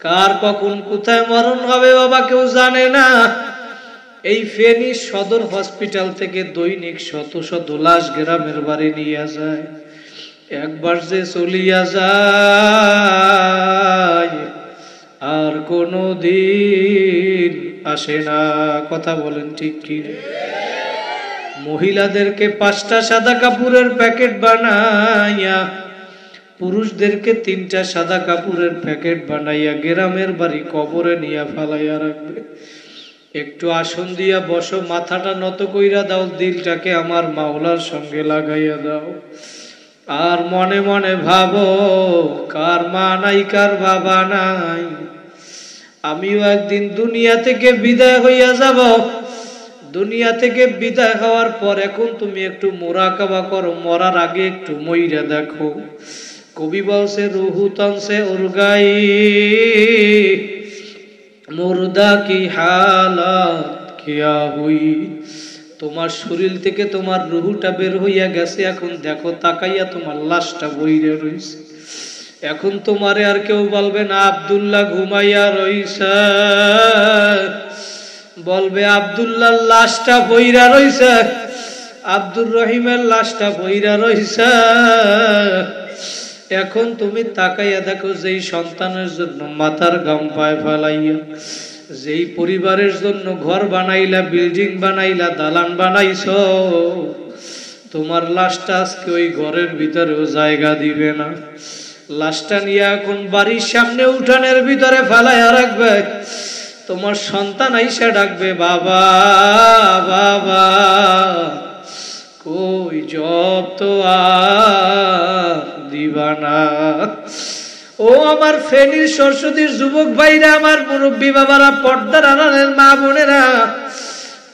কার কখন কোথায় মরণ হবে বাবা কেউ জানে না। এই ফেনী সদর হসপিটাল থেকে দৈনিক শত শত লাশ গ্রামের বাড়ি নিয়ে যায়। একবার যে চলিয়া যায় আর কোনো দিন আসে না। কথা বলেন ঠিক কি? মহিলাদেরকে 5টা সাদা কাপড়ের প্যাকেট বানাইয়া, পুরুষদেরকে 3টা সাদা কাপড়ের প্যাকেট বানাইয়া গ্রামের বাড়ি কবরে নিয়ে ফালাইয়া রাখবে। একটু আসন দিয়া বসো, মাথাটা নত কইরা দাও, দিলটাকে আমার মাওলার সঙ্গে লাগাইয়া দাও। আর মনে মনে ভাবো, কার মা নাই কার বাবা নাই, আমিও একদিন দুনিয়া থেকে বিদায় হইয়া যাব। দুনিয়া থেকে বিদায় হওয়ার পর এখন তুমি একটু মুরাকাবা করো, মরার আগে একটু মইরা দেখো। কবি বলছে রুহু তনসে উরগাই মুর্দা কি হালাত কিয়া হুই। তোমার শরীর থেকে তোমার রুহুটা বের হইয়া গেছে, এখন দেখো তাকাইয়া তোমার লাশটা বইরে রইছে। এখন তোমারে আর কেউ বলবে না আব্দুল্লাহ ঘুমাইয়া রইছে, বলবে আব্দুল্লাহর লাশটা বইরা রইছে, আব্দুর রহিমের লাশটা বইরা রইছে। এখন তুমি তাকাইয়া দেখো, যেই সন্তানের জন্য মাথার গাম পায়ে ফেলাইয়া, যেই পরিবারের জন্য ঘর বানাইলা, বিল্ডিং বানাইলা, দালান বানাইছো, তোমার লাশটা আজকে ওই ঘরের ভিতরেও জায়গা দিবে না। লাশটা নিয়ে এখন বাড়ির সামনে উঠানের ভিতরে ফেলাইয়া রাখবে। তোমার সন্তান আইসা ডাকবে বাবা বাবা, কই জব তো আর দিবা না। ও আমার ফেনীর সরস্বতীর যুবক ভাইরা, আমার মুরব্বী বাবারা, পর্দার আড়ালের মা বোনেরা,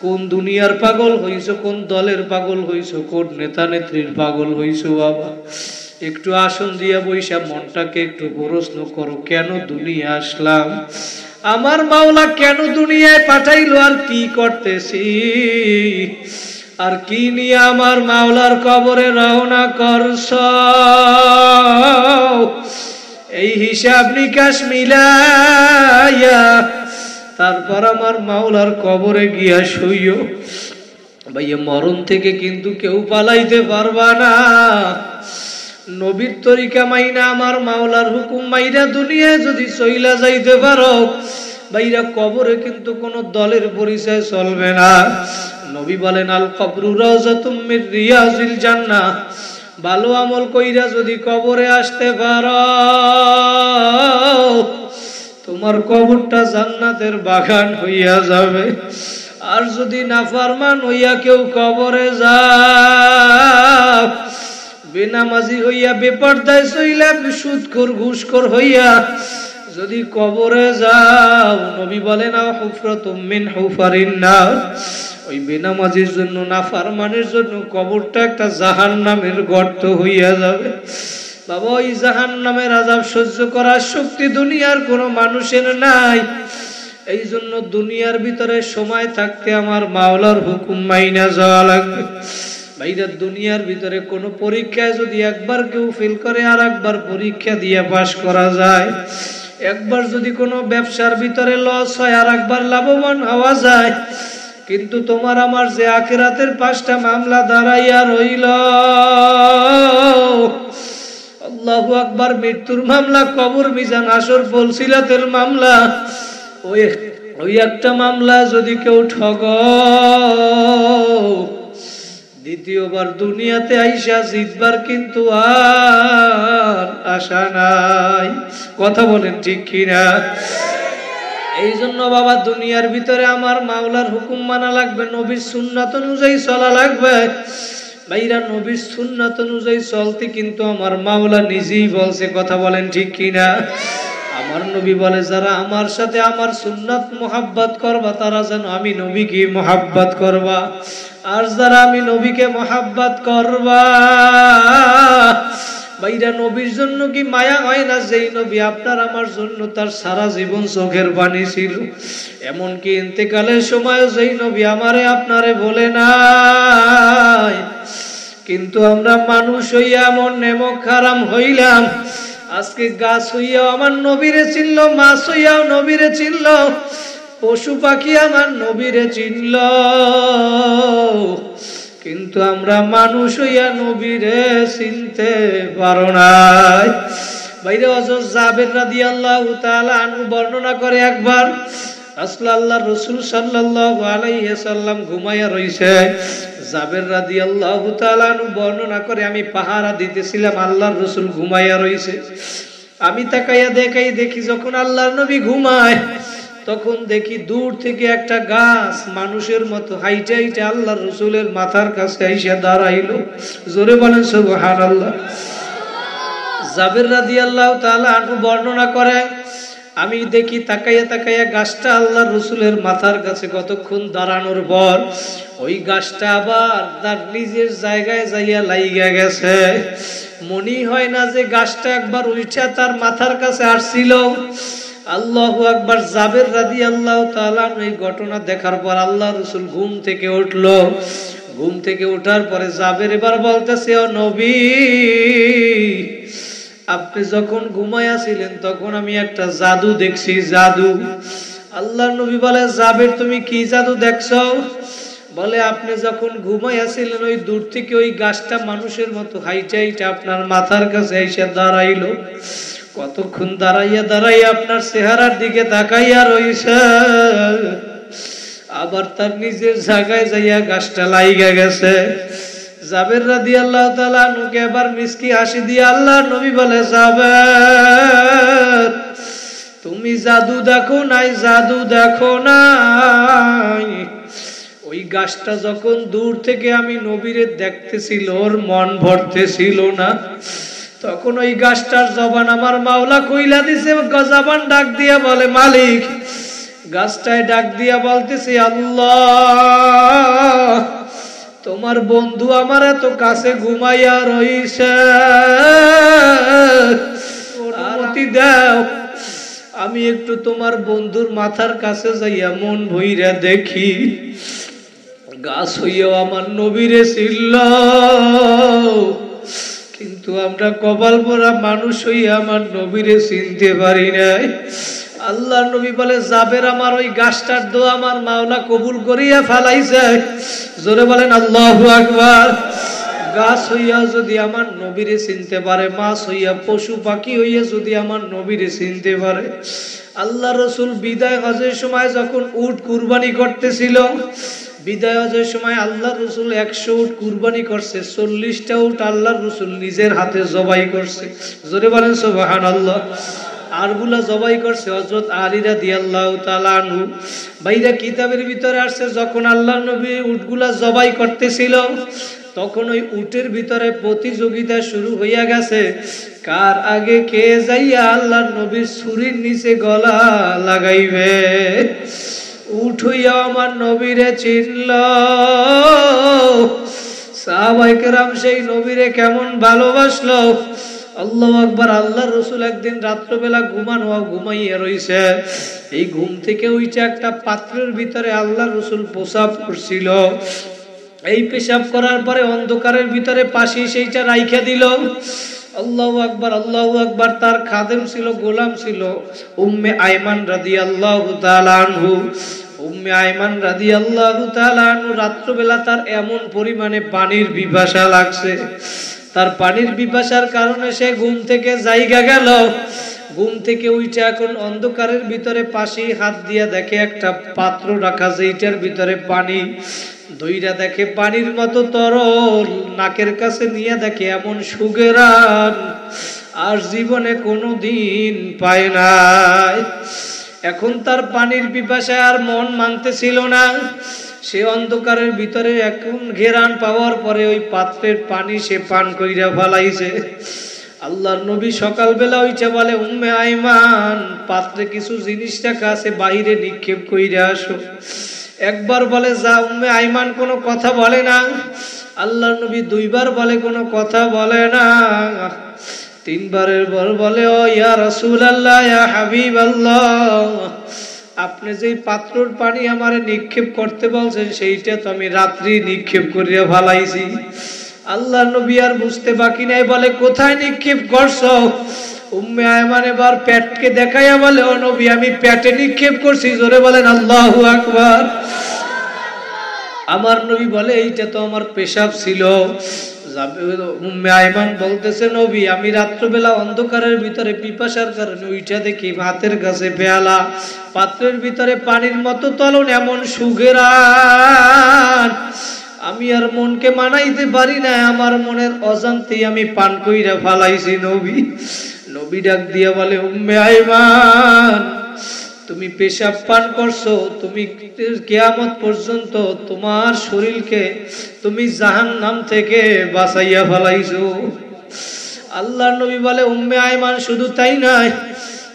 কোন দুনিয়ার পাগল হইছো, কোন দলের পাগল হইছো, কোন নেতা নেত্রীর পাগল হইছো বাবা, একটু আসন দিয়া বইসা মনটাকে একটু প্রশ্ন করো, কেন দুনিয়া আসলাম? আমার মাওলা কেন দুনিয়ায় পাঠাইলো? আর কি করতেছি? আর কি নিয়ে আমার মাওলার কবরে রওনা করছ? এই হিসাব নিকাশ মিলাইয়া তারপর আমার মাওলার কবরে গিয়া শুইও। ভাইয়া, মরণ থেকে কিন্তু কেউ পালাইতে পারবা না। নবীর তরিকা মাইনা, আমার মাওলার হুকুম মাইনা দুনিয়ায় যদি চইলা যাইতে পারো, ভাইরা কবরে কিন্তু কোন দলের পরিচয় চলবে না। নবী বলেন আল কবরু রাউযাতুম মির রিয়াজিল জান্নাহ। ভালো আমল কইরা যদি কবরে আসতে পারো, তোমার কবরটা জান্নাতের বাগান হইয়া যাবে। আর যদি নাফরমান হইয়া কেউ কবরে যায়, বেনামাজি হইয়া, বেপরদায় চইলা, সুদখোর ঘুষখোর হইয়া যদি কবরে যাও, নবী বলেন হুফরাতুম মিন হুফারিন নার, ওই বেনামাজির জন্য, নাফরমানের জন্য কবরটা একটা জাহান্নামের গর্ত হইয়া যাবে। বাবা, ওই জাহান্নামের আযাব সহ্য করার শক্তি দুনিয়ার কোনো মানুষের নাই। এই জন্য দুনিয়ার ভিতরে সময় থাকতে আমার মাওলার হুকুম মাইনা যাওয়া লাগবে। ভাইরা, দুনিয়ার ভিতরে কোনো পরীক্ষায় যদি একবার কেউ ফেল করে, আর একবার পরীক্ষা দিয়ে পাশ করা যায়। একবার যদি কোনো ব্যবসার ভিতরে লস হয়, আর একবার লাভবান হওয়া যায়। কিন্তু তোমার আমার যে আখিরাতের 5টা মামলা দাঁড়াইয়া রইল, আল্লাহু আকবার, মৃত্যুর মামলা, কবর, মিজান, হাসর, ফলসিলাতের মামলা, ওই একটা মামলা যদি কেউ ঠগ, দ্বিতীয়বার দুনিয়াতে আইসা জিতবার কিন্তু আর আশা নাই। কথা বলেন ঠিক কিনা? এই জন্য বাবা, দুনিয়ার ভিতরে আমার মাওলার হুকুম মানা লাগবে, নবীর সুন্নাত অনুযায়ী চলা লাগবে। ভাইরা, নবীর সুন্নাত অনুযায়ী চলতে কিন্তু আমার মাওলা নিজেই বলছে। কথা বলেন ঠিক কিনা? আমার নবী বলে, যারা আমার সাথে আমার সুন্নাত মুহাব্বত করবা, তারা যেন আমি নবীকে মুহাব্বত করবা। আর যারা আমি নবীকে মুহাব্বত করবা, ভাইরা, নবীর জন্য কি মায়া হয় না? যেই নবী আপনার আমার জন্য তার সারা জীবন চোখের পানি ছিল, এমনকি ইন্তেকালের সময় যেই নবী আমারে আপনারে বলে নাই। কিন্তু আমরা মানুষ হইয়া এমন নেমক হারাম হইলাম, আজকে গাছ হইয়া আমার নবীরে চিনল, মাছ হইয়াও নবীরে চিনল, পশু পাখি আমার নবীরে চিনল, কিন্তু আমরা মানুষ হইয়া নবীরে চিনতে পারো নাই। বাইরে হযরত জাবের রাদিয়াল্লাহু তাআলা আনহু বর্ণনা করে একবার আল্লাহর রাসূল সাল্লাল্লাহু আলাইহি ওয়াসাল্লাম ঘুমায়া রইছে। জাবের রাদিয়াল্লাহু তাআলা আনহু বর্ণনা করে আমি পাহারা দিতেছিলাম, আল্লাহর রাসূল ঘুমায়া রইছে। আমি তাকাইয়া দেখি যখন আল্লাহর নবী ঘুমায় তখন দেখি দূর থেকে একটা গাছ মানুষের মতো হাইটে হাইটে আল্লাহর রাসূলের মাথার কাছে এসে দাঁড়াইলো। জোরে বলেন সুবহানাল্লাহ। জাবের রাদিয়াল্লাহু তাআলা আনহু বর্ণনা করে আমি দেখি তাকাইয়া গাছটা আল্লাহর রাসূলের মাথার কাছে কতক্ষণ দাঁড়ানোর পর ওই গাছটা আবার তার নিজের জায়গায় যাইয়া লাইগা গেছে। মনে হয় না যে গাছটা একবার উঠা তার মাথার কাছে আসছিল। আল্লাহু আকবার। জাবের রাদিয়াল্লাহু তাআলা এই ঘটনা দেখার পর আল্লাহর রাসূল ঘুম থেকে উঠলো। ঘুম থেকে ওঠার পরে জাবের এবার বলতেছে, ও নবী, আপনি যখন ঘুমাইয়াছিলেন তখন আমি একটা জাদু দেখছি, জাদু। আল্লাহর নবী বলে, জাবের তুমি কি জাদু দেখছো? বলে, আপনি যখন ঘুমাইয়াছিলেন ওই দূর থেকে ওই গাছটা মানুষের মতো হাইটে হাইটে আপনার মাথার কাছে এসে দাঁড়াইলো। কতক্ষণ দাঁড়াইয়া আপনার চেহারার দিকে তাকাইয়া রইছে, আবার তার নিজের জায়গায় যাইয়া গাছটা লাইগা গেছে। জাবের রাদিয়াল্লাহু তাআলা আনহুকে এবার মিষ্টি হাসি দিয়ে আল্লাহর নবী বলে, জাবের তুমি জাদু দেখো নাই, জাদু দেখো নাই। ওই গাছটা যখন দূর থেকে আমি নবীরে দেখতেছিল, ওর মন ভরতেছিল না, তখন ওই গাছটার জবান আমার মাওলা কইলা দিছে। জবান ডাক দিয়া বলে, মালিক। গাছটায় ডাক দিয়া বলতেছে, আল্লাহ, তোমার বন্ধু আমার এত কাছে ঘুমাইয়া রইছে, অনুমতি দাও আমি একটু তোমার বন্ধুর মাথার কাছে যাইয়া মন ভইরা দেখি। গাছ হইয়াও আমার নবীরে ছিল, কিন্তু আমরা কপাল পোড়া মানুষ হইয়া আমার নবীরে চিনতে পারি নাই। আল্লাহর নবী বলে, জাবের আমার ওই গাছটার দোয়া আমার মাওলা কবুল করিয়া ফেলাইছে। জোরে বলেন আল্লাহু আকবার। গাছ হইয়া যদি আমার নবীরে চিনতে পারে, মাছ হইয়া পশু পাখি হইয়া যদি আমার নবীরে চিনতে পারে। আল্লাহ রাসূল বিদায় হজের সময় যখন উট কুরবানি করতেছিল, বিদায় হজের সময় আল্লাহ রাসূল 100 উট কুরবানি করছে, 40টা উট আল্লাহ রাসূল নিজের হাতে জবাই করছে। জোরে বলেন সুবহানাল্লাহ। আরগুলা জবাই করছে হযরত আলী রাদিয়াল্লাহু তাআলা আনহু। বাইরে কিতাবের ভিতরে আসছে, যখন আল্লাহর নবী উটগুলা জবাই করতেছিল তখন ওই উটের ভিতরে প্রতিযোগিতা শুরু হইয়া গেছে, কার আগে কে যাইয়া আল্লাহর নবীর ছুরির নিচে গলা লাগাইবে। উট হইয়া আমার নবীরে চিনল। সাহাবায়ে কেরাম সেই নবীরে কেমন ভালোবাসলো। আল্লাহু আকবার। আল্লাহর রাসূল একদিন রাত্রবেলা ঘুমাইয়া রইছে। এই ঘুম থেকে উঠে একটা পাত্রের ভিতরে আল্লাহর রাসূল পেশাব করছিল। এই পেশাব করার পরে অন্ধকারের ভিতরে পাশে সেইটা রাইখা দিল। আল্লাহু আকবার, আল্লাহু আকবার। তার খাদেম ছিল, গোলাম ছিল উম্মে আয়মান রাদিয়াল্লাহু তাআলা আনহু। উম্মে আয়মান রাদিয়াল্লাহু তাআলা আনহু রাত্রবেলা তার এমন পরিমাণে পানির পিপাসা লাগছে, তার পানির পিপাসার কারণে সে ঘুম থেকে জায়গা গেল। ঘুম থেকে উঠে এখন অন্ধকারের ভিতরে পাশে হাত দিয়া দেখে একটা পাত্র রাখা, যেইটার ভিতরে পানি। দইরা দেখে পানির মতো তরল, নাকের কাছে নিয়ে দেখে এমন সুগেরান আর জীবনে কোনোদিন পায় নাই। এখন তার পানির পিপাসায় আর মন মানতেছিল না। সে অন্ধকারের ভিতরে এখন ঘেরান পাওয়ার পরে ওই পাত্রের পানি সে পান কইরা ফেলাইছে। আল্লাহর নবী সকালবেলা উঠে বলে, উম্মে আয়মান, পাত্রে কিছু জিনিস রাখা আছে, বাহিরে নিক্ষেপ কইরা আসো। একবার বলে যা। উম্মে আয়মান কোনো কথা বলে না। আল্লাহর নবী 2 বার বলে, কোনো কথা বলে না। 3 বারের পর বলে, ও ইয়া রাসূলুল্লাহ, ইয়া হাবিবাল্লাহ, আপনি যেই পাত্রর পানি আমারে নিক্ষেপ করতে বলছেন সেইটা তো আমি রাত্রি নিক্ষেপ করিয়া ফেলাইছি। আল্লাহর নবী আর বুঝতে বাকি নাই, বলে কোথায় নিক্ষেপ করছো? উম্মে আয়মান এবার পেটকে দেখাইয়া বলে, ও নবী আমি পেটে নিক্ষেপ করছি। জোরে বলেন আল্লাহু আকবার। আমার নবী বলে এইটা তো আমার পেশাব ছিল। উম্মে আয়মান বলতেছে, নবী আমি রাত্রবেলা অন্ধকারের ভিতরে পিপাসার কারণে উইঠা দেখি ভাতের কাছে পেয়ালা, পাত্রের ভিতরে পানির মতো তলন, এমন সুগেরান আমি আর মনকে মানাইতে পারি না, আমার মনের অজান্তেই আমি পান কইরা ফালাইছি। নবী ডাক দিয়া বলে, উম্মে আয়মান তুমি পেশাব পান করছো, তুমি কিয়ামত পর্যন্ত তোমার শরীরকে তুমি জাহান্নাম থেকে বাঁচাইয়া ফেলাইছো। আল্লাহর নবী বলে, উম্মে আয়মান শুধু তাই নয়,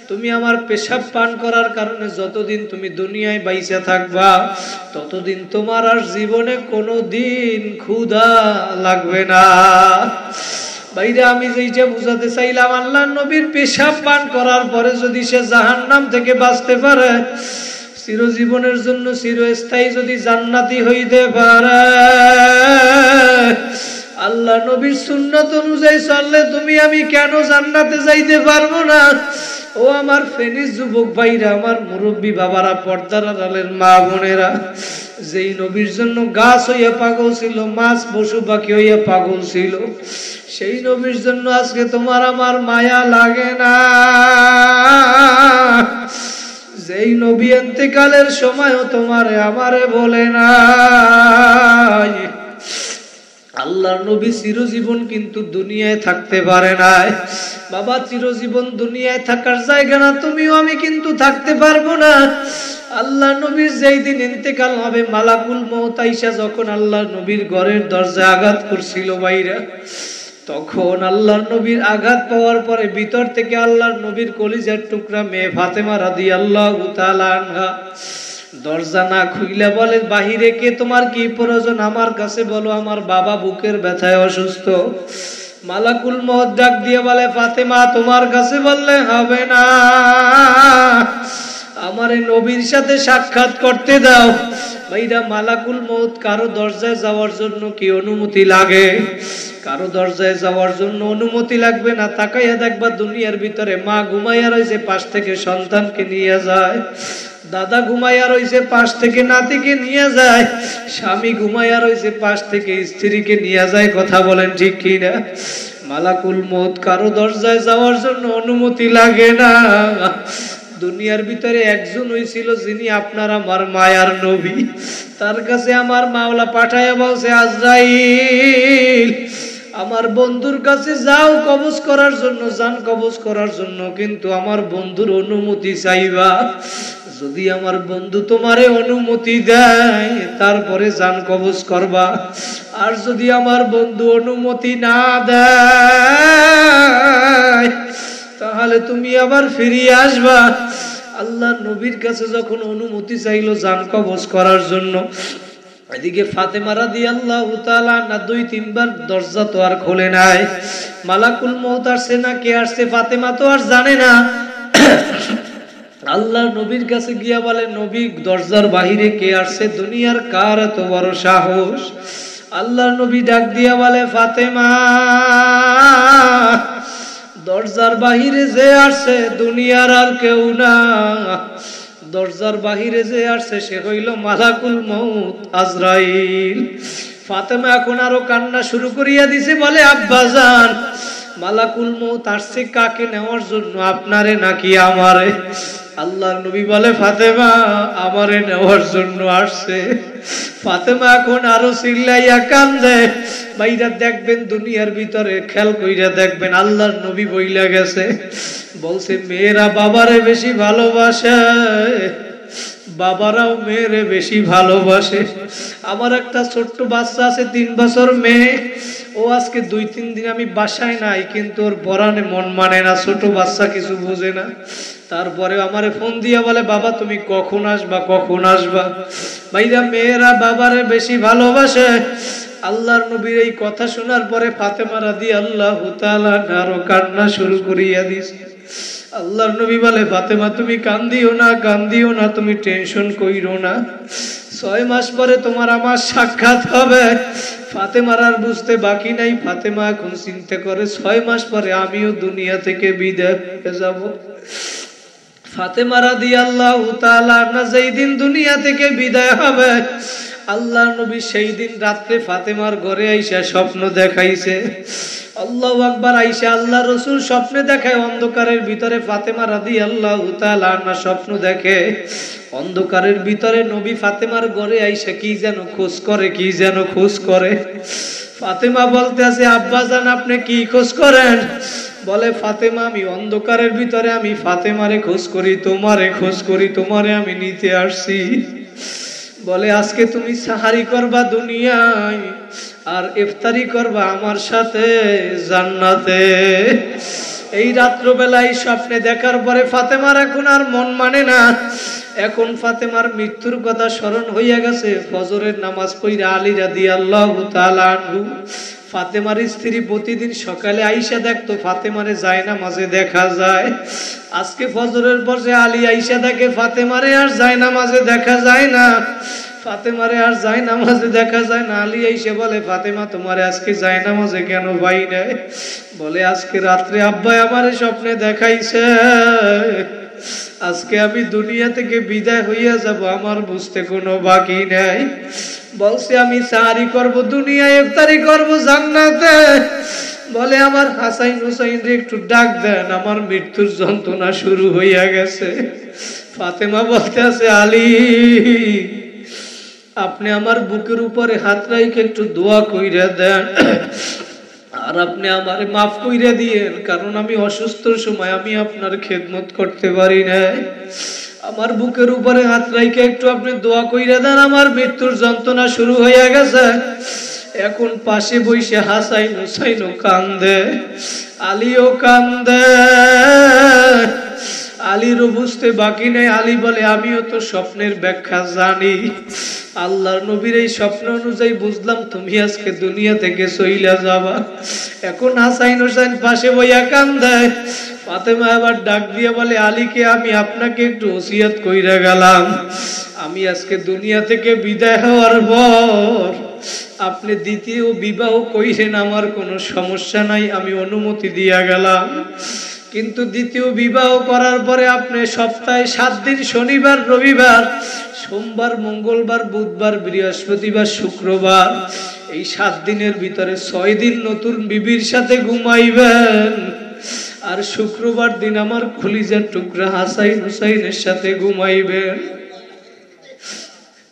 তুমি আমার পেশাব পান করার কারণে যতদিন তুমি দুনিয়ায় বাইচা থাকবা ততদিন তোমার আর জীবনে কোনোদিন ক্ষুধা লাগবে না। ভাইরা আমি যেইটা বুঝাতে চাইলাম, আল্লাহর নবীর পেশাব পান করার পরে যদি সে জাহান্নাম থেকে বাঁচতে পারে, চিরজীবনের জন্য চিরস্থায়ী যদি জান্নাতি হইতে পারে, আল্লাহ নবীর সুন্নাত অনুযায়ী চললে তুমি আমি কেন জান্নাতে যাইতে পারবো না? ও আমার ফেনীর যুবক ভাইরা, আমার মুরব্বী বাবারা, পর্দার আড়ালের মা বোনেরা, যেই নবীর জন্য গাছ হইয়া পাগল ছিল, মাছ পশু পাখি হইয়া পাগল ছিল, সেই নবীর জন্য আজকে তোমার আমার মায়া লাগে না। যেই নবী ইন্তেকালের সময়ও তোমারে আমারে বলে না। আল্লাহর নবী চিরজীবন কিন্তু দুনিয়ায় থাকতে পারে নাই। বাবা চিরজীবন দুনিয়ায় থাকার জায়গা না, তুমিও আমি কিন্তু থাকতে পারবো না। আল্লাহ নবীর যেই দিন ইন্তেকাল হবে, মালাকুল মউত আইসা যখন আল্লাহর নবীর ঘরের দরজায় আঘাত করছিল বাইরা, তখন আল্লাহর নবীর আঘাত পাওয়ার পরে ভিতর থেকে আল্লাহর নবীর কলিজার টুকরা মেয়ে ফাতেমা রাদিয়াল্লাহু তাআলা আনহা দরজা না খুইলা বলে, বাহিরে কে, তোমার কি প্রয়োজন? আমার কাছে বলো, আমার বাবা বুকের ব্যথায় অসুস্থ। মালাকুল মউত ডাক দিয়ে বলে, ফাতেমা তোমার কাছে বললে হবে না, আমারে নবীর সাথে সাক্ষাৎ করতে দাও। ভাইরা মালাকুল মউত কারো দরজায় যাওয়ার জন্য কি অনুমতি লাগে? কারো দরজায় যাওয়ার জন্য অনুমতি লাগবে না। তাকাইয়া দেখবা দুনিয়ার ভিতরে মা ঘুমাইয়া রয়েছে, পাশ থেকে সন্তানকে নিয়ে যায়, দাদা ঘুমাইয়া রয়েছে, পাশ থেকে নাতিকে নিয়ে যায়, স্বামী ঘুমাইয়া রয়েছে, পাশ থেকে স্ত্রীকে নিয়ে যায়। কথা বলেন ঠিক কিনা? মালাকুল মউত কারো দরজায় যাওয়ার জন্য অনুমতি লাগে না। দুনিয়ার ভিতরে একজন হইছিল যিনি আপনার আমার মায়ার নবী, তার কাছে আমার মাওলা পাঠাইয়া বলছে, আজরাইল আমার বন্ধুর কাছে যাও কবজ করার জন্য, জান কবজ করার জন্য, কিন্তু আমার বন্ধুর অনুমতি চাইবা। যদি আমার বন্ধু তোমারে অনুমতি দেয় তারপরে জান কবজ করবা, আর যদি আমার বন্ধু অনুমতি না দেয় তাহলে তুমি আবার ফিরিয়ে আসবা। আল্লাহ নবীর কাছে যখন অনুমতি চাইলো জান কবজ করার জন্য, এদিকে ফাতেমা রাদিয়াল্লাহু তাআলা আনহা 2-3 বার দরজা তো আর খোলে নাই। মালাকুল মউত আসছে না কে আসছে ফাতেমা তো আর জানে না। আল্লাহ নবীর কাছে গিয়া বলে, নবী দরজার বাহিরে কে আসছে? দুনিয়ার কার এত বড় সাহস? আল্লাহ নবী ডাক দিয়া বলে, ফাতেমা দরজার বাহিরে যে আসছে দুনিয়ার আর কেউ না, দরজার বাহিরে যে আসছে সে হইল মালাকুল মউত আজরাইল। ফাতেমা এখন আরো কান্না শুরু করিয়া দিছে, বলে আব্বাজান মালাকুল মউত আসছে কাকে নেওয়ার জন্য, আপনারে নাকি আমারে? আল্লাহর নবী বলে, ফাতেমা আমারে নেওয়ার জন্য আসছে। ফাতেমা এখন আরো চিল্লাইয়া কান্দে। ভাইরা দেখবেন দুনিয়ার ভিতরে খেয়াল কইরা দেখবেন, আল্লাহর নবী বইলা গেছে, বলছে মেয়েরা বাবারে বেশি ভালোবাসে, বাবারাও মেয়েরে বেশি ভালোবাসে। আমার একটা ছোট্ট বাচ্চা আছে 3 বছর মেয়ে, ও আজকে 2-3 দিন আমি বাসায় নাই, কিন্তু ওর পরাণে মন মানে না, ছোট বাচ্চা কিছু বোঝে না। তারপরে আমারে ফোন দিয়া বলে, বাবা তুমি কখন আসবা, কখন আসবা? ভাইরা মেয়েরা বাবারে বেশি ভালোবাসে। আল্লাহর নবীর এই কথা শোনার পরে ফাতেমা রাদিয়াল্লাহু তাআলা আরো কান্না শুরু করিয়া দিয়েছে। আল্লাহর নবী বলে, ফাতেমা তুমি কান্দিও না, কান্দিও না, তুমি টেনশন কইরো না, 6 মাস পরে তোমার আমার সাক্ষাৎ হবে। ফাতেমার আর বুঝতে বাকি নাই, ফাতেমা এখন চিন্তা করে 6 মাস পরে আমিও দুনিয়া থেকে বিদায় হয়ে যাব। ফাতেমা রাদিয়াল্লাহু তাআলা আনহা যেই দিন দুনিয়া থেকে বিদায় হবে, আল্লাহর নবী সেই দিন রাত্রে ফাতেমার ঘরে আইসা স্বপ্ন দেখাইছে। আল্লাহু আকবার। আইসা আল্লাহ রাসূল স্বপ্নে দেখায় অন্ধকারের ভিতরে ফাতেমা রাদিয়াল্লাহু তাআলা আনহা স্বপ্ন দেখে অন্ধকারের ভিতরে নবী ফাতেমার ঘরে আইসা কি যেন খোঁজ করে, কি যেন খোঁজ করে। ফাতেমা বলতেছে, আব্বাজান আপনি কি খোঁজ করেন? বলে, ফাতেমা আমি অন্ধকারের ভিতরে আমি ফাতেমারে খোঁজ করি, তোমারে খোঁজ করি, তোমারে আমি নিতে আসছি। বলে, আজকে তুমি সাহারি করবা দুনিয়ায় আর ইফতারি করবা আমার সাথে জান্নাতে। এই রাত্রবেলায় স্বপ্নে দেখার পরে ফাতেমার এখন আর মন মানে না। এখন ফাতেমার মৃত্যুর কথা স্মরণ হইয়া গেছে। ফজরের নামাজ পড়া আলী রাদিয়াল্লাহু তাআলা আনহু ফাতেমার স্ত্রী প্রতিদিন সকালে আইসা দেখতো ফাতেমারে জায়নামাজে দেখা যায়। আজকে ফজরের পর যে আলী আইসা দেখে ফাতেমারে আর জায়নামাজে দেখা যায় না, ফাতেমারে আর জায়নামাজে দেখা যায় না। আলী আইসা বলে, ফাতেমা তোমারে আজকে জায়নামাজে কেন পাই নাই? বলে, আজকে রাত্রে আব্বাই আমারে স্বপ্নে দেখাইছে আজকে আমি দুনিয়া থেকে বিদায় হইয়া যাব, আমার বুঝতে কোনো বাকি নাই। বলছে, আমি সাহারি করব দুনিয়ায়, ইফতারি করব জান্নাতে। বলে, আমার হাসাইন হুসাইন রে একটু ডাক দেন, আমার মৃত্যুর যন্ত্রণা শুরু হইয়া গেছে। ফাতেমা বলতে আছে, আলী আপনি আমার বুকের উপরে হাত রাইখে একটু দোয়া কইরা দেন, আর আপনি আমারে মাফ কইরা দিয়েন, কারণ আমি অসুস্থর সময় আমি আপনার খেদমত করতে পারি না। আমার বুকের উপরে হাত রাইখে একটু আপনি দোয়া কইরা দেন, আমার মৃত্যুর যন্ত্রণা শুরু হয়ে গেছে। এখন পাশে বইসে হাসাইন হুসাইনও কান্দে, আলীও কান্দে। আলীরও বুঝতে বাকি নেই। আলী বলে, আমিও তো স্বপ্নের ব্যাখ্যা জানি। আল্লাহর নবীর এই স্বপ্ন অনুযায়ী বুঝলাম তুমি আজকে দুনিয়া থেকে চইলা যাবা। এখন হাসাইন হোসেন পাশে বইয়া কান্দে। ফাতেমা আবার ডাক দিয়ে বলে, আলীকে আমি আপনাকে একটু ওসিয়ত কইরা গেলাম, আমি আজকে দুনিয়া থেকে বিদায় হওয়ার পর আপনি দ্বিতীয় বিবাহ কইরেন, আমার কোনো সমস্যা নাই, আমি অনুমতি দিয়া গেলাম। কিন্তু দ্বিতীয় বিবাহ করার পরে আপনি সপ্তাহে 7 দিন শনিবার রবিবার সোমবার মঙ্গলবার বুধবার বৃহস্পতিবার শুক্রবার এই 7 দিনের ভিতরে 6 দিন নতুন বিবির সাথে ঘুমাইবেন, আর শুক্রবার দিন আমার কলিজার টুকরা হাসাইন হুসাইনের সাথে ঘুমাইবেন।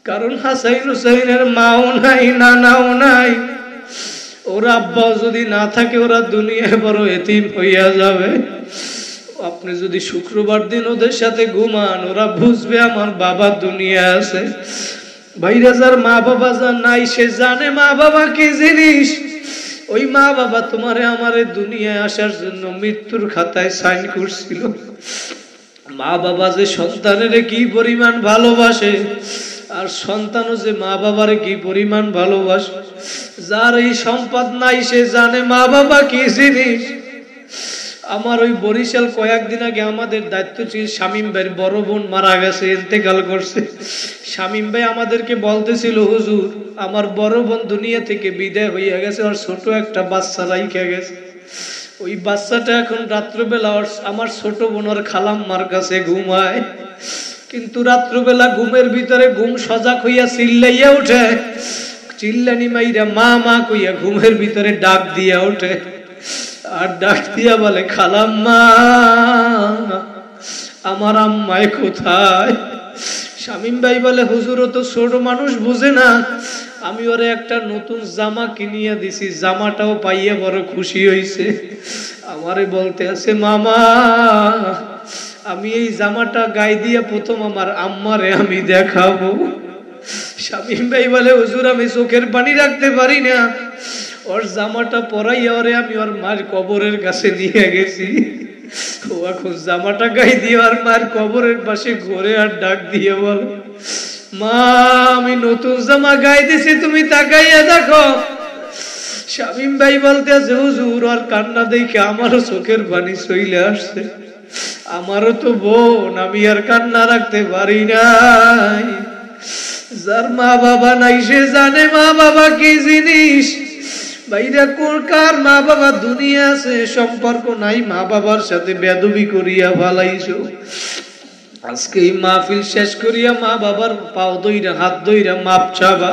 কারণ হাসাইন হুসাইনের মাও নাই, নানাও নাই, ওর আব্বাও যদি না থাকে ওরা দুনিয়ায় বড় এতিম হইয়া যাবে। আপনি যদি শুক্রবার দিন ওদের সাথে ঘুমান, ওরা বুঝবে আমার বাবা দুনিয়া আছে। ভাইরা যার মা বাবা যার নাই, সে জানে মা বাবা কি জিনিস। ওই মা বাবা তোমারে আমারে দুনিয়ায় আসার জন্য মৃত্যুর খাতায় সাইন করছিল। মা বাবা যে সন্তানের কি পরিমাণ ভালোবাসে, আর সন্তানও যে মা বাবারে কি পরিমাণ ভালোবাসে। যার এই সম্পদ নাই সে জানে মা বাবা কি জিনিস। আমার ওই বরিশাল কয়েকদিন আগে আমাদের দায়িত্ব ছিল, শামীম ভাইয়ের বড় বোন মারা গেছে, ইন্তেকাল করছে। শামীম ভাই আমাদেরকে বলতেছিল, হুজুর আমার বড় বোন দুনিয়া থেকে বিদায় হইয়া গেছে, আর ছোট একটা বাচ্চা রাইখা গেছে। ওই বাচ্চাটা এখন রাত্রবেলা আমার ছোট বোন আর খালাম্মার কাছে ঘুমায়, কিন্তু রাত্রবেলা ঘুমের ভিতরে ঘুম সজাগ হইয়া চিল্লাইয়া উঠে, চিল্লানি মাইরা মা মা কইয়া ঘুমের ভিতরে ডাক দিয়া ওঠে, আর ডাক দিয়া বলে, খালাম্মা আমার আম্মায় কোথায়? শামীম ভাই বলে, হুজুর ও তো ছোট মানুষ বুঝে না, আমি ওরে একটা নতুন জামা কিনিয়া দিছি, জামাটাও পাইয়া বড় খুশি হইছে। আমারে বলতে আছে, মামা আমি এই জামাটা গায়ে দিয়া প্রথম আমার আম্মারে আমি দেখাবো। শামীম ভাই বলে, হুজুর আমি চোখের পানি রাখতে পারি না, ওর জামাটা পরাইয়া ওরে আমি ওর মার কবরের কাছে নিয়ে গেছি। ও এখন জামাটা গায়ে দিয়ে আর মার কবরের পাশে ঘুরে আর ডাক দিয়ে বল, মা আমি নতুন জামা গায়ে দিছি, তুমি তাকাইয়া দেখো। শামীম ভাই বলতে আছে, হুজুর আর কান্না দেখে আমারও চোখের পানি চলে আসছে, আমারও তো বোন, আমি আর কান্না রাখতে পারি নাই। যার মা বাবা নাই সে জানে মা বাবা কি জিনিস। বাইরা কার মা বাবা দুনিয়া আছে সম্পর্ক নাই, মা বাবার সাথে বেয়াদবি করিয়া ভালাইছো। আজকে এই মাহফিল শেষ করিয়া মা বাবার পাও দইরা হাত দইরা মাপ চাবা।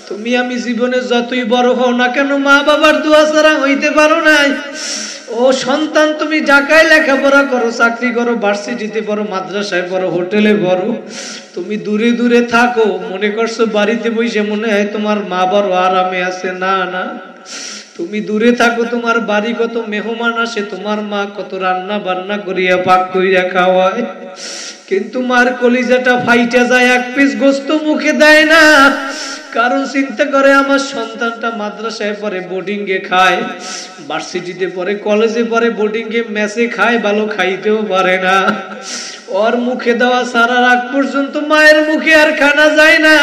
তুমি আমি জীবনে যতই বড় হও না কেন মা বাবার দোয়া ছাড়া হইতে পারো নাই। ও সন্তান, তুমি ঢাকায় লেখাপড়া করো, চাকরি করো, ভার্সিটিতে পড়ো, মাদ্রাসায় পড়ো, হোটেলে পড়ো, তুমি দূরে দূরে থাকো, মনে করছো বাড়িতে বসে মনে হয় তোমার মা বড় আরামে আছে। না না, তুমি দূরে থাকো, তোমার বাড়ি কত মেহমান আসে, তোমার মা কত রান্না বান্না করিয়া পাক করিয়া খাওয়ায়, কিন্তু মার কলিজাটা ফাইটা যায়, এক পিস গোস্ত মুখে দেয় না। কারণ চিন্তা করে আমার সন্তানটা মাদ্রাসায় পড়ে, বোর্ডিং এ খায়, ভার্সিটিতে পড়ে, কলেজে পড়ে, বোর্ডিং এ মেসে খায়, ভালো খাইতেও পারে না। ওর মুখে দেওয়া সারা রাত পর্যন্ত মায়ের মুখে আর খানা যায় না।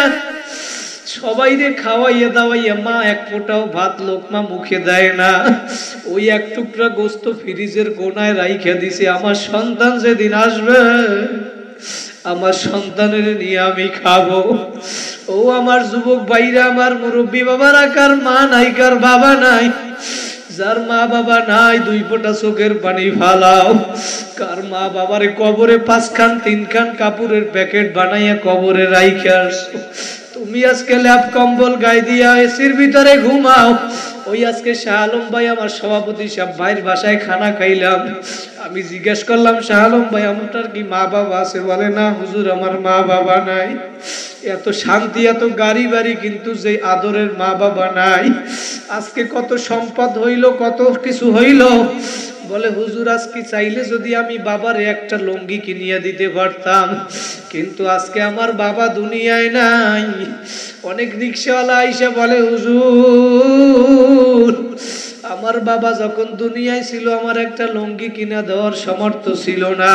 সবাই রে খাওয়াইয়া দাওয়াইয়া মা এক ফোঁটাও ভাত লোকমা মুখে দেয় না। ওই এক টুকরা গোস্ত ফ্রিজের কোনায় রাইখা দিছে, আমার সন্তান যেদিন আসবে আমার সন্তানের নিয়ে আমি খাবো। ও আমার যুবক ভাইরা, আমার মুরব্বী বাবারা, কার মা নাই কার বাবা নাই? যার মা বাবা নাই দুই ফোঁটা চোখের পানি ফালাও। কার মা বাবারে কবরে 5 খান 3 খান কাপড়ের প্যাকেট বানাইয়া কবরে রাইখা আসছো। তুমি আজকে ল্যাপ কম্বল গায়ে দিয়া এসির ভিতরে ঘুমাও। ওই আজকে শাহ আলম ভাই আমার সভাপতি সাহেব ভাইয়ের বাসায় খানা খাইলাম, আমি জিজ্ঞেস করলাম শাহ আলম ভাই আপনার কি মা বাবা আছে? বলে না হুজুর আমার মা বাবা নাই। এত শান্তি এত গাড়ি বাড়ি, কিন্তু যে আদরের মা বাবা নাই। আজকে কত সম্পদ হইল, কত কিছু হইল, বলে হুজুর আজকে চাইলে যদি আমি বাবারে একটা লুঙ্গি কিনিয়ে দিতে পারতাম, কিন্তু আজকে আমার বাবা দুনিয়ায় নাই। অনেক রিকশাওয়ালা আইসা বলে হুজুর আমার বাবা যখন দুনিয়ায় ছিল আমার একটা লুঙ্গি কিনা দেওয়ার সামর্থ্য ছিল না,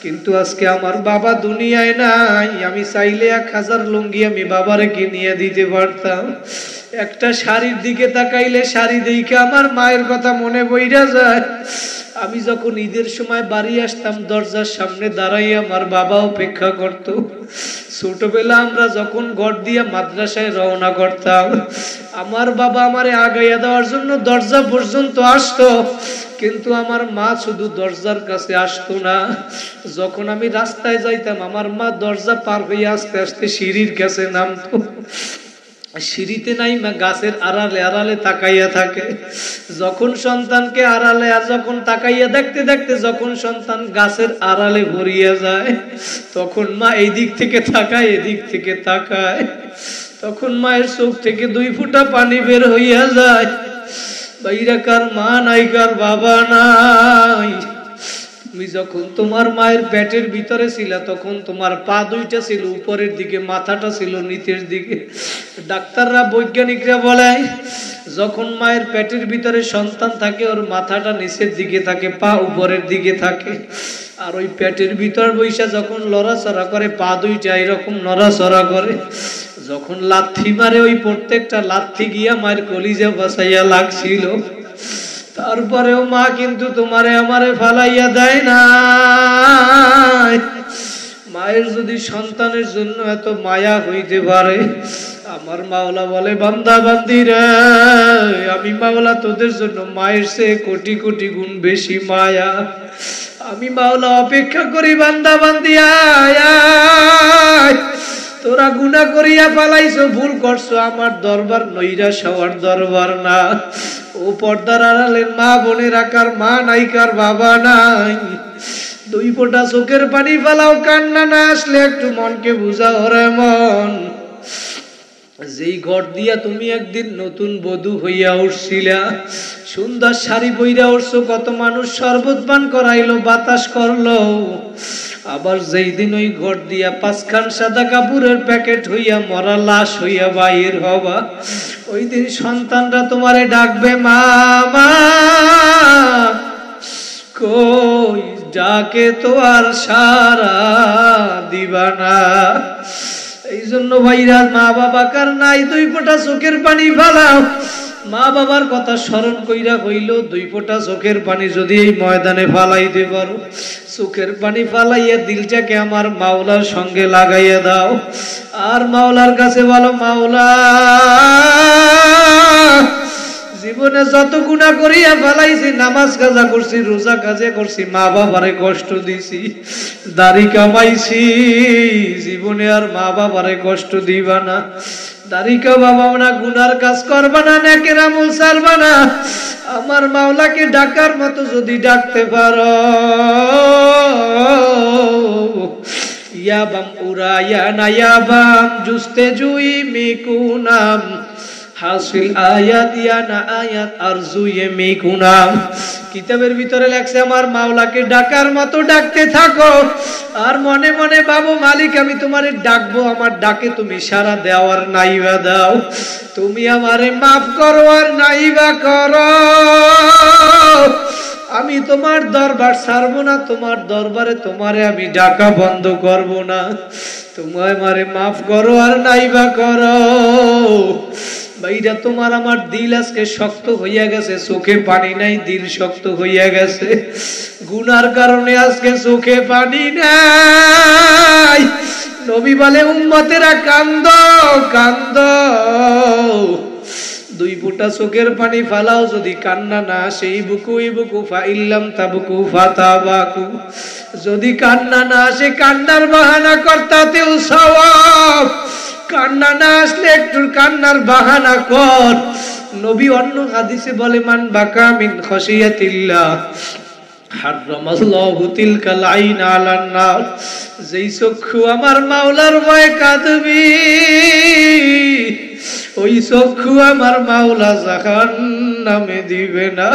কিন্তু আজকে আমার বাবা দুনিয়ায় নাই, আমি চাইলে 1000 লুঙ্গি আমি বাবারে কিনিয়ে দিতে পারতাম। একটা শাড়ির দিকে তাকাইলে শাড়ি দেখে আমার মায়ের কথা মনে বইরা যায়। আমি যখন ঈদের সময় বাড়ি আসতাম দরজার সামনে দাঁড়াই আমার বাবা অপেক্ষা করত। ছোটবেলা আমরা যখন ঘর দিয়ে মাদ্রাসায় রওনা করতাম, আমার বাবা আমারে আগাইয়া দেওয়ার জন্য দরজা পর্যন্ত আসতো, কিন্তু আমার মা শুধু দরজার কাছে আসতো না। যখন আমি রাস্তায় যাইতাম আমার মা দরজা পার হয়ে আস্তে আস্তে সিঁড়ির কাছে নামতো। সিঁড়িতে নাই মা গাছের আড়ালে আড়ালে তাকাইয়া থাকে। যখন সন্তানকে আড়ালে আর যখন তাকাইয়া দেখতে দেখতে যখন সন্তান গাছের আড়ালে ভরিয়া যায়, তখন মা এই দিক থেকে তাকায় এদিক থেকে তাকায়, তখন মায়ের চোখ থেকে 2 ফোঁটা পানি বের হইয়া যায়। বাইরা কার মা নাই কার বাবা নাই। তুমি যখন তোমার মায়ের পেটের ভিতরে ছিলা তখন তোমার পা 2টা ছিল উপরের দিকে, মাথাটা ছিল নিচের দিকে। ডাক্তাররা বৈজ্ঞানিকরা বলে যখন মায়ের পেটের ভিতরে সন্তান থাকে ওর মাথাটা নিচের দিকে থাকে, পা উপরের দিকে থাকে। আর ওই পেটের ভিতর বৈশা যখন লড়াচড়া করে পা 2টা এরকম নড়াচড়া করে, যখন লাথি মারে ওই প্রত্যেকটা লাথি গিয়া মায়ের কলিজা বাসাইয়া লাগছিল। তারপরেও মা কিন্তু তোমারে আমারে ফালাইয়া দেয় না। মায়ের যদি সন্তানের জন্য এত মায়া হইতে পারে, আমার মাওলা বলে বান্দা বান্দি রে আমি মাওলা তোদের জন্য মায়ের চেয়ে কোটি কোটি গুণ বেশি মায়া। আমি মাওলা অপেক্ষা করি বান্দা বান্দি আয় আয়। তোরা গুনাহ করিয়া পালাইছো, ভুল করছো, আমার দরবার নৈরাশ হওয়ার দরবার না। ও পর্দার আড়ালের মা বোনের আকার মা নাই কার বাবা নাই। 2 ফোঁটা চোখের পানি ফেলাও, কান্না না আসলে একটু মনকে বুঝাও রে মন। যেই ঘর দিয়া তুমি একদিন নতুন বধূ হইয়া উঠছিলা, সুন্দর শাড়ি পইরা উঠছো, কত মানুষ শরবত পান করাইলো, বাতাস করলো। আবার যেই দিন ওই ঘর দিয়া 5 খান সাদা কাপড়ের প্যাকেট হইয়া মরা লাশ হইয়া বাইর হবা, ওই দিন সন্তানরা তোমারে ডাকবে মা মা, কই ডাকে তো আর সারা দিবা না। এই জন্য ভাইরা মা বাবা কার নাই 2 ফোঁটা চোখের পানি ফেলাও। মা বাবার কথা স্মরণ কইরা কইল, 2 ফোঁটা চোখের পানি যদি এই ময়দানে ফালাইতে পারো, চোখের পানি ফালাইয়া দিলটাকে আমার মাওলার সঙ্গে লাগাইয়া দাও। আর মাওলার কাছে বলো, মাওলা জীবনে যত গুনাহ করিয়া ফেলাইছি, নামাজ কাজা করছি, রোজা কাজে করছি, মা বাবারে কষ্ট দিছি, দাড়ি কামাইছি, জীবনে আর মা বাবারে কষ্ট দিবা না, দাড়ি কামাবা না, গুনার কাজ করবা না, নেকের আমল ছাড়বা না। আমার মাওলাকে ডাকার মতো যদি ডাকতে পারো, ইয়াবাম উরায়া নায়াবাম জুস্তে জুই মিকুনাম হাসিল আয়াত ইয়ানা আয়াত আরজুয়ে মিকুনাম। কিতাবের ভিতরে লেখছে, আমার মাওলাকে ডাকার মতো ডাকতে থাকো, আর মনে মনে বাবু মালিক আমি তোমারে ডাকবো, আমার ডাকে তুমি সাড়া দাও আর নাইবা দাও, তুমি আমারে মাফ করো আর নাইবা করো। আমি তোমার দরবার ছাড়বো না, তোমার দরবারে তোমারে আমি ডাকা বন্ধ করব না, তুমি আমারে মাফ করো আর নাইবা করো। ভাইরা তোমার আমার দিল আজকে শক্ত হইয়া গেছে, চোখে পানি নাই, দিল শক্ত হইয়া গেছে, গুনার কারণে আজকে চোখে পানি নাই। নবী বলে, উম্মতেরা কান্দো কান্দো, 2 ফোঁটা চোখের পানি ফালাও, যদি কান্না না আসে ইবকু ইবকু ফাইল্লাম তাবকু ফাতাবাকু, যদি কান্না না আসে কান্নার বাহানা করতাতেও সওয়াব, কান্না না আসলে একটু কান্নার বাহানা কর। নবী অন্য হাদিসে বলে, মান বাকা মিন খাশিয়াতিল্লাহ হারামাল্লাহু তিলকাল আইন আলান নার, যেই চক্ষু আমার মাওলার ভয়ে কাঁদবি, ওই চক্ষু আমার মাওলা জাহান্নামে দিবে না।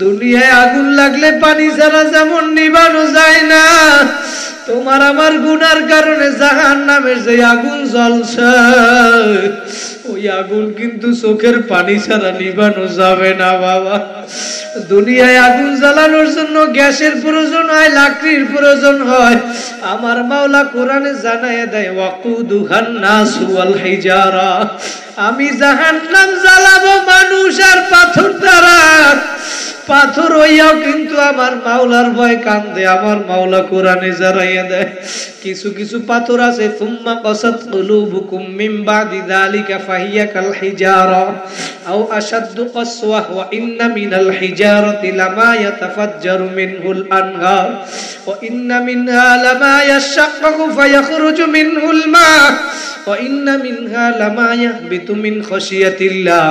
দুনিয়ায় আগুন লাগলে পানি ছাড়া যেমন নিভানো যায় না, তোমার আমার গুনার কারণে জাহান্নামের যে আগুন জ্বলছে, ওই আগুন কিন্তু চোখের পানি ছাড়া নিভানো যাবে না বাবা। দুনিয়ায় আগুন জ্বালানোর জন্য গ্যাসের প্রয়োজন হয়, লাকড়ির প্রয়োজন হয়, আমার মাওলা কোরআনে জানায় দেয়, ওয়াকুদুহান নাসু ওয়াল হিজারা, আমি জাহান্নাম জ্বালাবো মানুষ আর পাথর দ্বারা। পাথর হইয়াও কিন্তু আমার মাওলার ভয় কান্দে, আমার মাওলা কোরআনে জানাইয়া দেয়, কিছু কিছু পাথর আছে, সুম্মা কাসাত কুলুবুকুম মিন বাদি যালিকা ফাহিয়া কাল হিজারা আও আশাদ্দু কাসওয়া ওয়া ইন্না মিনাল হিজারাতি লামা ইয়াতাফাজ্জারু মিনহুল আনহার ওয়া ইন্না মিনহা লামা ইয়াশাক্কাকু ফায়াখরুজু মিনহুল মা ওয়া ইন্না মিনহা লামা ইয়াহবিতু মিন খাশিয়াতিল্লাহ।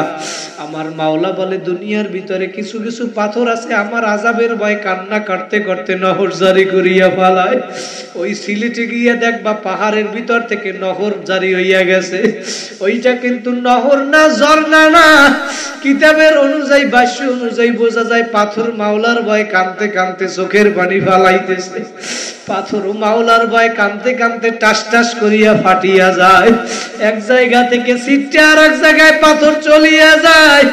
আমার মাওলা বলে, দুনিয়ার ভিতরে কিছু কিছু পাথর আছে, আমার আযাবের ভয় কান্না করতে করতে নহর জারি করিয়া ফেলায়। ওই সিলেটে গিয়ে দেখবা পাহাড়ের ভিতর থেকে নহর জারি হইয়া গেছে, ওইটা কিন্তু নহর না, ঝর্ণা না। কিতাবের অনুযায়ী, ভাষ্য অনুযায়ী বোঝা যায় পাথর মাওলার ভয় কাঁদতে কাঁদতে চোখের পানি ফালাইতেছে, পাথর মাওলার ভয় কাঁদতে কাঁদতে টাস টাস করিয়া ফাটিয়া যায়, এক জায়গা থেকে ছিটে আর এক জায়গায় পাথর চলিয়া যায়।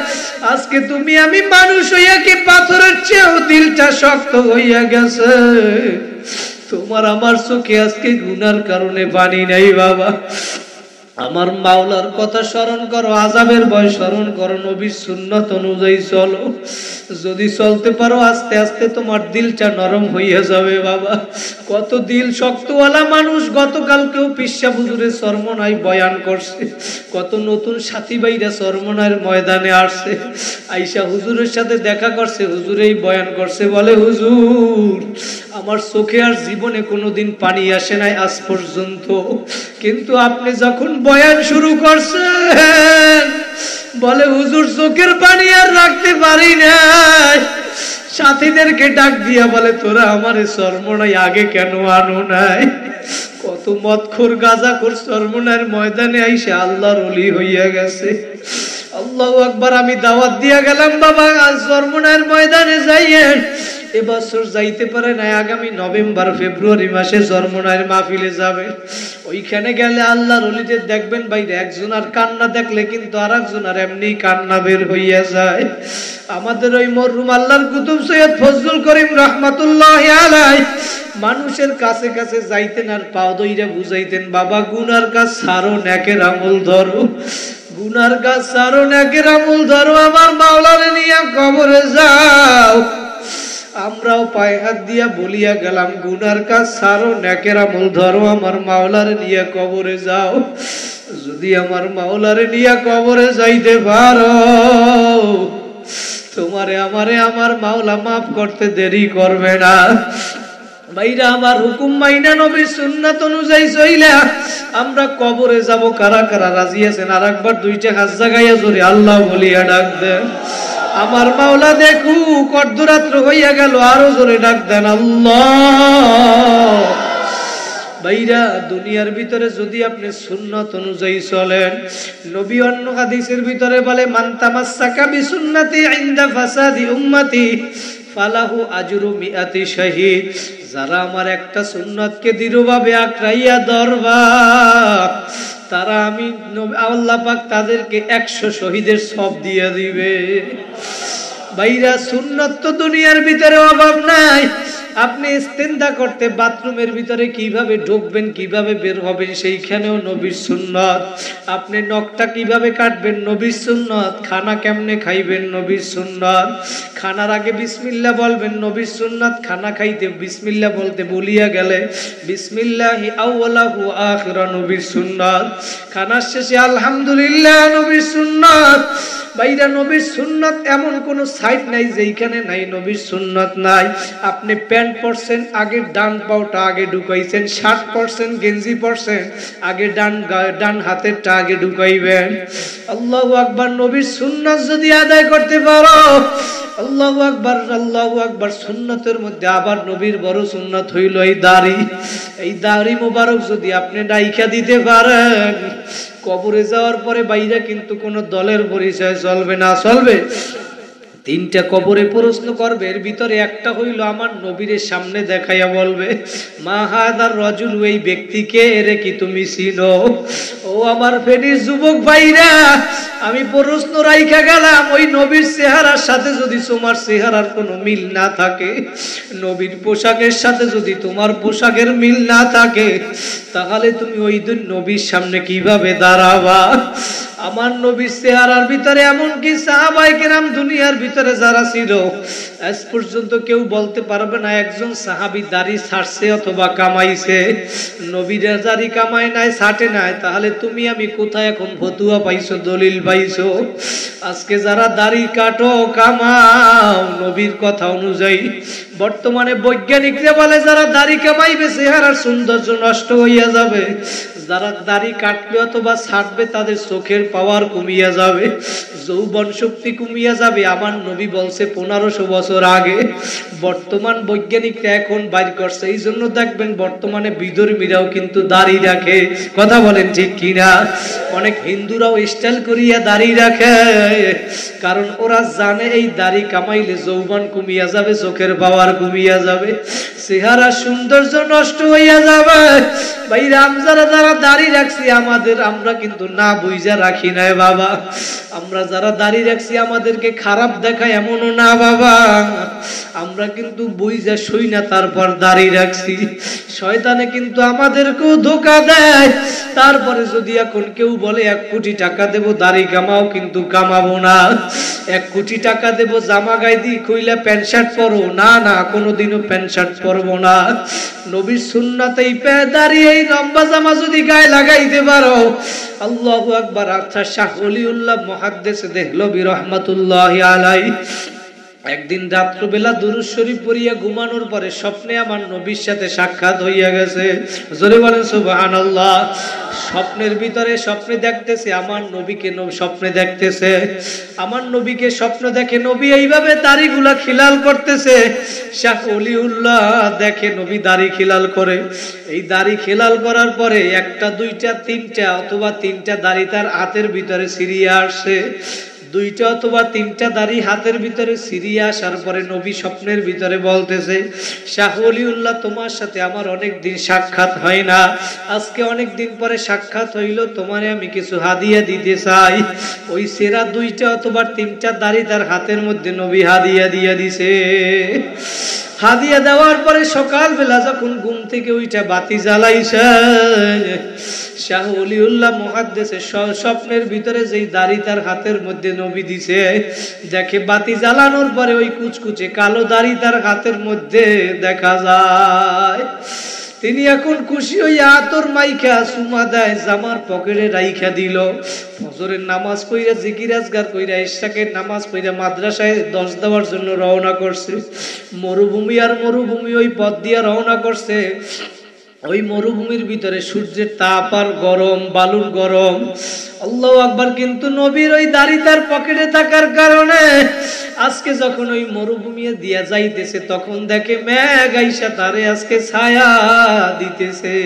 আজকে তুমি আমি মানুষ হইয়া কি পাথরের চেয়েও দিলটা শক্ত হইয়া গেছে, তোমার আমার চোখে আজকে গুনার কারণে পানি নাই বাবা। আমার মাওলার কথা স্মরণ করো, আযাবের ভয় স্মরণ করো, নবীর সুন্নাত অনুযায়ী চলো। যদি চলতে পারো আস্তে আস্তে তোমার দিলটা নরম হইয়া যাবে বাবা। কত দিল শক্তওয়ালা মানুষ, গতকালকেও পিসা হুজুরের চরমনাই বয়ান করছে, কত নতুন সাথী ভাইরা চরমনার ময়দানে আসছে, আইসা হুজুরের সাথে দেখা করছে, হুজুরেই বয়ান করছে, বলে হুজুর আমার চোখে আর জীবনে কোনোদিন পানি আসে নাই আজ পর্যন্ত, কিন্তু আপনি যখন বয়ান শুরু করছেন, বলে হুজুর চোখের পানি আর রাখতে পারি নাই। সাথীদেরকে ডাক দিয়া বলে, তোরা আমারে চরমনাই আগে কেন আনো নাই? কত মদখোর গাঁজাখোর চরমনার ময়দানে আইসে আল্লাহর ওলি হইয়া গেছে। আল্লাহু আকবার। আমি দাওয়াত দিয়া গেলাম বাবা আজ চরমনার ময়দানে যাইয়েন, এবছর যাইতে পারে না, আগামী নভেম্বর ফেব্রুয়ারি মাসে চরমনার মাহফিলে যাবে। ওইখানে গেলে আল্লাহর ওলিদের দেখবেন বাইরে একজন আর কান্না দেখলে কিন্তু আর একজন আর এমনি কান্না বের হইয়া যায়। আমাদের ওই মরহুম আল্লাহর কুতুব সৈয়দ ফজলুল করিম রাহমাতুল্লাহি আলাইহি মানুষের কাছে কাছে যাইতেন আর পাও দইরা বুঝাইতেন, বাবা গুনার কাজ ছাড়ো, নেকের আমল ধরো। গুনার গাছ ছাড়ো, নেকের আমল ধরো, আমার মাওলারে নিয়ে কবরে যাও। আমরাও পায়ে হাত দিয়া বলিয়া গেলাম, গুনার কাজ ছাড়ো, নেকের আমল ধরো, আমার মাওলারে নিয়ে কবরে যাও। যদি আমার মাওলারে নিয়ে কবরে যাইতে পারো, তোমারে আমারে আমার মাওলা মাফ করতে দেরি করবে না। ভাইরা আমার, হুকুম মাইনা নবীর সুন্নাত অনুযায়ী চইলা আমরা কবরে যাব। কারা কারা রাজি আছেন? আর একবার দুইটা হাত জাগাইয়া জোরে আল্লাহ বলিয়া ডাক দেন। আমার মাওলা দেখু অর্ধরাত্র হইয়া গেল, আরো জোরে ডাক দেন আল্লাহ। ভাইরা, দুনিয়ার ভিতরে যদি আপনি সুন্নাত অনুযায়ী চলেন, নবী অন্য হাদিসের ভিতরে বলে, মান তামাসসাকা বিসুন্নতি ইনদা ফাসাদি উম্মতি ফালাহু আজরু মিআতি শাহীদ। যারা আমার একটা সুন্নাতকে দৃঢ়ভাবে আঁকড়াইয়া ধরবা, তারা আমি আল্লাহ পাক তাদেরকে 100 শহীদের সওয়াব দিয়ে দিবে। ভাইরা, সুন্নাত তো দুনিয়ার ভিতরে অভাব নাই। আপনি ইস্তেনজা করতে বাথরুমের ভিতরে কিভাবে ঢুকবেন, কিভাবে বের হবেন, সেইখানেও নবীর সুন্নাত। আপনি নখটা কিভাবে কাটবেন, নবীর সুন্নাত। খানা কেমনে খাইবেন, নবীর সুন্নাত। খানার আগে বিসমিল্লাহ বলবেন, নবীর সুন্নাত। খানা খাইতে বিসমিল্লাহ বলতে বলিয়া গেলে বিসমিল্লাহি আউওয়ালাহু আখিরা, নবীর সুন্নাত। খানার শেষে আলহামদুলিল্লাহ, নবীর সুন্নাত। ভাইরা, নবীর সুন্নাত এমন কোন সাইড নাই যেখানে নাই নবীর সুন্নাত নাই। আপনি প্যান্ট পরছেন, আগে ডান পাওটা আগে ঢুকাইছেন। শার্ট পরছেন, গেঞ্জি পরছেন, আগে ডান হাতেরটা আগে ঢুকাইবেন। আল্লাহু আকবার। নবীর সুন্নাত যদি আদায় করতে পারো, আল্লাহু আকবার, আল্লাহু আকবার। সুন্নাতের মধ্যে আবার নবীর বড় সুন্নাত হইল এই দাড়ি। এই দাড়ি মোবারক যদি আপনি ডাইকা দিতে পারেন, কবরে যাওয়ার পরে বাইরে কিন্তু কোন দলের পরিচয় চলবে না। চলবে 3টা কবরে প্রশ্ন করবে, এর ভিতরে একটা হইল আমার নবীর সামনে দেখাইয়া বলবে, মা হাদার রাজুল, এই ব্যক্তিকে, এরে কি তুমি চিনো? ও আমার ফেনীর যুবক ভাইরা, আমি প্রশ্ন রাইখা গেলাম, ওই নবীর চেহারার সাথে যদি তোমার চেহারার কোনো মিল না থাকে, নবীর পোশাকের সাথে যদি তোমার পোশাকের মিল না থাকে, তাহলে তুমি ওই দিন নবীর সামনে কিভাবে দাঁড়াবা? আমার নবীর চেহারার ভিতরে এমনকি সাহাবায়ে কেরাম দুনিয়ার ভিতরে যারা ছিল, আজ পর্যন্ত কেউ বলতে পারবে না একজন সাহাবী দাড়ি ছাড়ছে অথবা কামাইছে। নবীর দাড়ি কামায় নাই, ছাটে নাই, তাহলে তুমি আমি কোথায় এখন ফতুয়া পাইছো, দলিল পাইছো? আজকে যারা দাড়ি কাটো, কামাও নবীর কথা অনুযায়ী, বর্তমানে বৈজ্ঞানিকরা বলে যারা দাড়ি কামাইবে চেহারার সৌন্দর্য নষ্ট হইয়া যাবে, যারা দাড়ি কাটবে অথবা ছাড়বে তাদের চোখের পাওয়ার কমিয়া যাবে, যৌবন শক্তি কমিয়া যাবে। আমার নবী বলছে 1500 বছর আগে। বর্তমান বৈজ্ঞানিকরা এখন বাইর করছে, এই জন্য দেখবেন বর্তমানে বিধর্মীরাও কিন্তু দাড়ি রাখে। কথা বলেন ঠিক কিনা? অনেক হিন্দুরাও স্টাইল করিয়া দাড়ি রাখে, কারণ ওরা জানে এই দাড়ি কামাইলে যৌবন কমিয়া যাবে, চোখের পাওয়ার কমিয়া যাবে, চেহারা সৌন্দর্য নষ্ট হইয়া যাবে। ভাই রামজারা যারা দাড়ি রাখছি আমরা কিন্তু না বুঝা রাখি নাই বাবা। আমরা যারা দাড়ি রাখছি আমাদেরকে খারাপ দেখায় এমনও না বাবা, আমরা কিন্তু বুঝা শুই না তারপর দাড়ি রাখছি। শয়তানে কিন্তু আমাদেরকেও ধোঁকা দেয়। তারপরে যদি এখন কেউ বলে 1 কোটি টাকা দেব দাড়ি কামাও, কিন্তু কামাবো না। 1 কোটি টাকা দেব জামা গায়ে দি কইলে প্যান্ট শার্ট পরো, না না, কোনোদিনও প্যান্ট শার্ট পরবো না। নবীর সুন্নাতেই দাড়ি এই লম্বা জামা যদি গায়ে লাগাইতে পারো, আল্লাহু আকবার। আচ্ছা, শাহ ওলিউল্লাহ মুহাদ্দিস দেহলভী রাহমাতুল্লাহি আলাইহি একদিন রাত্রবেলা দুরূদ শরীফ পড়িয়া ঘুমানোর পরে স্বপ্নে আমার নবীর সাথে সাক্ষাৎ হইয়া গেছে। জোরে বলেন সুবহানাল্লাহ। স্বপ্নের ভিতরে স্বপ্নে দেখতেছে আমার নবীকে, স্বপ্নে দেখতেছে আমার নবীকে, স্বপ্ন দেখে নবী এইভাবে দাড়িগুলা খিলাল করতেছে। শাহ ওলিউল্লাহ দেখে নবী দাড়ি খিলাল করে। এই দাড়ি খিলাল করার পরে 1টা 2টা 3টা অথবা 3টা দাড়ি তার হাতের ভিতরে ছিঁড়িয়া আসছে। 2টা অথবা 3টা দাড়ি হাতের ভিতরে ছিঁড়িয়া আসার পরে নবী স্বপ্নের ভিতরে বলতেছে, শাহ ওলিউল্লাহ তোমার সাথে আমার অনেক দিন সাক্ষাৎ হয় না, আজকে অনেক দিন পরে সাক্ষাৎ হইল, তোমারে আমি কিছু হাদিয়া দিতে চাই। ওই সেরা 2টা অথবা 3টা দাড়ি তার হাতের মধ্যে নবী হাদিয়া দিয়া দিছে। হাদিয়া দেওয়ার পরে সকালবেলা যখন ঘুম থেকে ওইটা বাতি জ্বালাইছে, শাহ ওলিউল্লাহ মুহাদ্দিসের স্বপ্নের ভিতরে যেই দাড়ি তার হাতের মধ্যে নবী দিছে, দেখে বাতি জ্বালানোর পরে ওই কুচকুচে কালো দাড়ি তার হাতের মধ্যে দেখা যায়। তিনি এখন খুশি হইয়া আতর মাইখা সুমা দেয়, জামার পকেটে রাইখা দিল। ফজরের নামাজ পড়িয়া জিকির আজগার কইরা ইশরাকের নামাজ পড়িয়া মাদ্রাসায় 10 দেওয়ার জন্য রওনা করছে। মরুভূমি আর মরুভূমি ওই পথ দিয়ে রওনা করছে। ওই মরুভূমির ভিতরে সূর্যের তাপ আর গরম, বালুর গরম। আল্লাহু আকবার। কিন্তু নবীর ওই দাড়ি তার পকেটে থাকার কারণে আজকে যখন ওই মরুভূমি দিয়া যাইতেছে, তখন দেখে মেঘ আইসা তারে আজকে ছায়া দিতেছে।